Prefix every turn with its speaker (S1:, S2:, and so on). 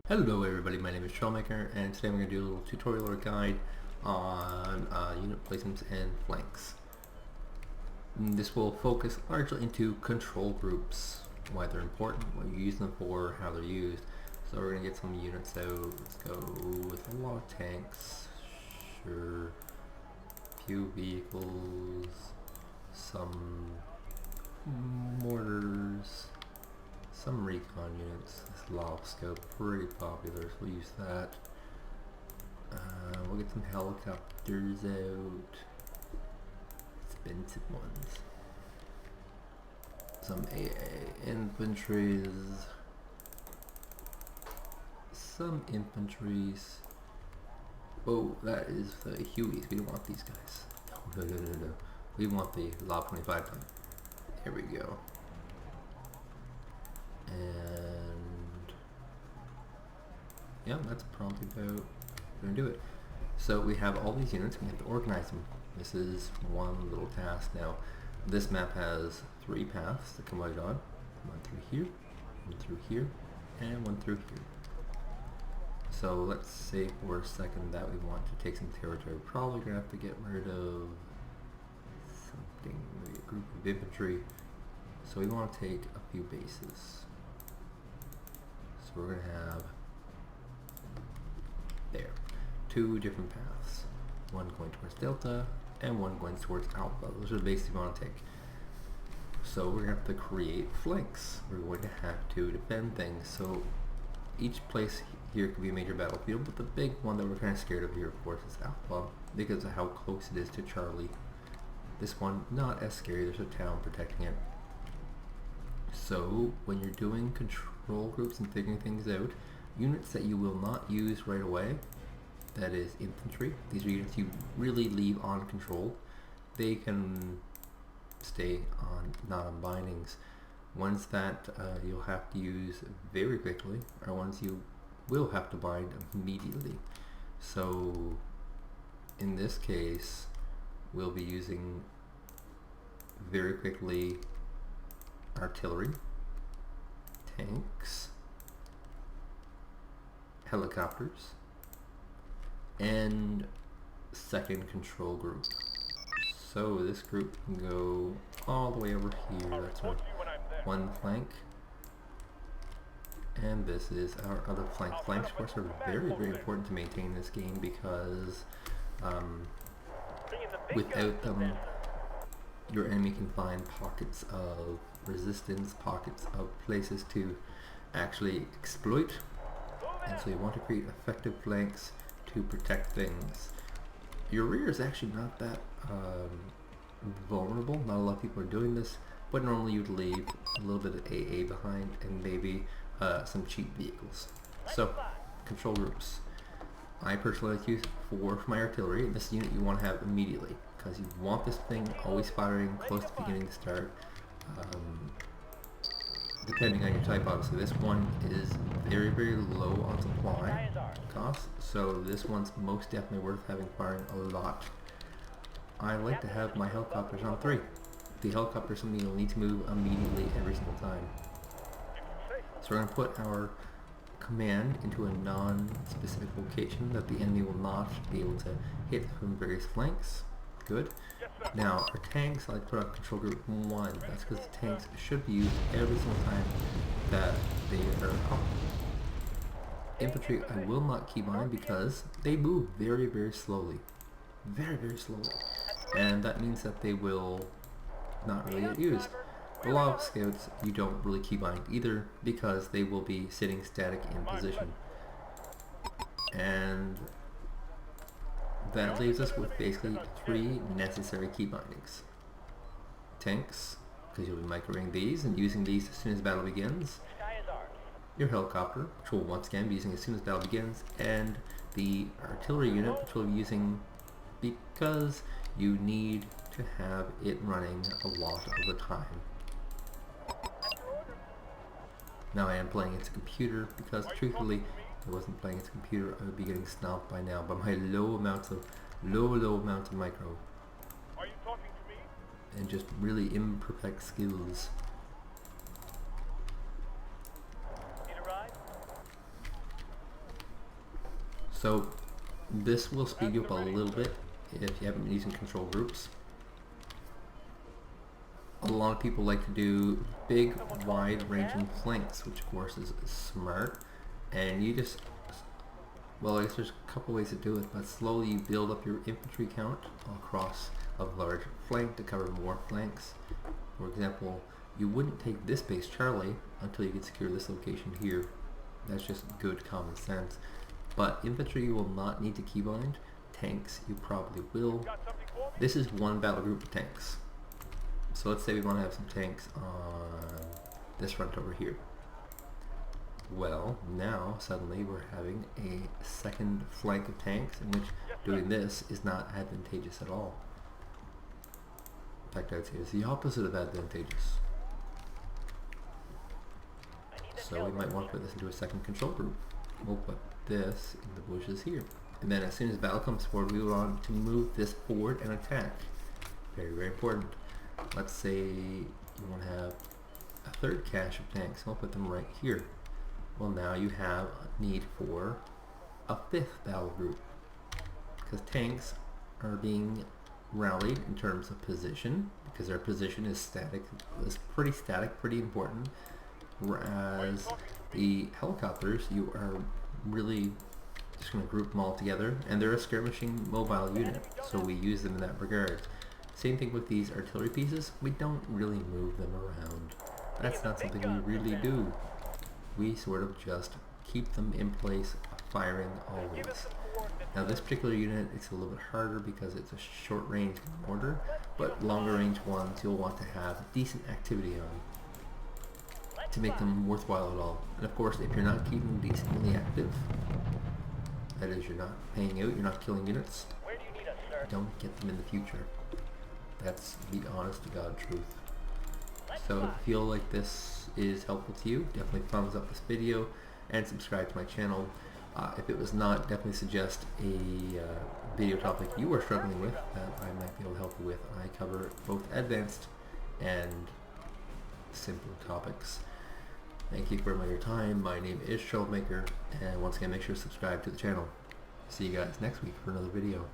S1: Hello everybody, my name is Troublmaker, and today I'm going to do a little tutorial or guide on unit placements and flanks. This will focus largely into control groups, why they're important, what you use them for, how they're used. So we're going to get some units out. Let's go with a lot of tanks, sure, few vehicles, some mortars, some recon units. This lob scope, pretty popular, so we'll use that. We'll get some helicopters out, expensive ones. Some AA infantries, some infantries. Oh, that is the Hueys. We don't want these guys. No. We want the Lob 25 ton. There we go. And yeah, that's probably about going to do it. So we have all these units, we have to organize them. This is one little task. Now this map has 3 paths to come out on. One through here, one through here, and one through here. So let's say for a second that we want to take some territory. We're probably going to have to get rid of something, maybe a group of infantry. So we want to take a few bases. So we're going to have there 2 different paths, one going towards Delta and one going towards Alpha. Those are the bases we want to take. So we're going to have to create flanks. We're going to have to defend things. So each place here could be a major battlefield, but the big one that we're kind of scared of here, of course, is Alpha, because of how close it is to Charlie. This one, not as scary. There's a town protecting it. So when you're doing control groups and figuring things out, units that you will not use right away, that is infantry, these are units you really leave on control. They can stay on, not on bindings. Ones that you'll have to use very quickly are ones you will have to bind immediately. So in this case, we'll be using very quickly artillery, tanks, helicopters, and second control group. So this group can go all the way over here. That's our one flank, and this is our other flank. Flanks, of course, are very, very important to maintain in this game because without them, your enemy can find pockets of resistance, pockets of places to actually exploit, and so you want to create effective flanks to protect things. Your rear is actually not that vulnerable. Not a lot of people are doing this, but normally you'd leave a little bit of AA behind and maybe some cheap vehicles. So control groups. I personally like to use 4 for my artillery. This unit you want to have immediately, because you want this thing always firing close to beginning to start, depending on your type. Obviously this one is very, very low on supply cost, so this one's most definitely worth having firing a lot. I like to have my helicopters on 3. The helicopter is something you'll need to move immediately every single time. So we're going to put our command into a non-specific location that the enemy will not be able to hit from various flanks. Good. Now our tanks, I like to put on control group 1. That's because the tanks should be used every single time that they are up. Infantry I will not keep on because they move very, very slowly. Very, very slowly. And that means that they will not really get used. The lob scouts you don't really keep on either because they will be sitting static in position. And that leaves us with basically 3 necessary key bindings. Tanks, because you'll be microing these and using these as soon as battle begins. Your helicopter, which will once again be using as soon as battle begins, and the artillery unit, which we'll be using because you need to have it running a lot of the time. Now I am playing against a computer because truthfully, if I wasn't playing against a computer, I would be getting stomped by now by my low amounts of micro.
S2: Are you talking to me?
S1: And just really imperfect skills.
S2: Need a ride?
S1: So this will speed you up a little bit if you haven't been using control groups. A lot of people like to do big, wide-ranging flanks, which of course is smart. And you just, well, I guess there's a couple ways to do it, but slowly you build up your infantry count across a large flank to cover more flanks. For example, you wouldn't take this base Charlie until you can secure this location here. That's just good common sense. But infantry you will not need to keybind. Tanks you probably will. This is one battle group of tanks. So let's say we want to have some tanks on this front over here. Well, now suddenly we're having a second flank of tanks in which doing this is not advantageous at all. In fact, I'd say it's the opposite of advantageous. So we might want to put this into a second control group. We'll put this in the bushes here. And then as soon as battle comes forward, we want to move this forward and attack. Very, very important. Let's say you want to have a third cache of tanks. We'll put them right here. Well, now you have a need for a fifth battle group, because tanks are being rallied in terms of position, because their position is static, is pretty static, pretty important, whereas the helicopters, you are really just going to group them all together, and they're a skirmishing mobile unit, so we use them in that regard. Same thing with these artillery pieces, we don't really move them around. That's not something we really do. We sort of just keep them in place, firing always. Now this particular unit, it's a little bit harder because it's a short range mortar, but longer range ones you'll want to have decent activity on to make them worthwhile at all. And of course, if you're not keeping them decently active, that is, you're not paying out, you're not killing units, don't get them in the future. That's the honest to God truth. So if you feel like this is helpful to you, definitely thumbs up this video and subscribe to my channel. If it was not, definitely suggest a video topic you are struggling with that I might be able to help you with. I cover both advanced and simple topics. Thank you for your time. My name is Troublmaker, and once again, make sure to subscribe to the channel. See you guys next week for another video.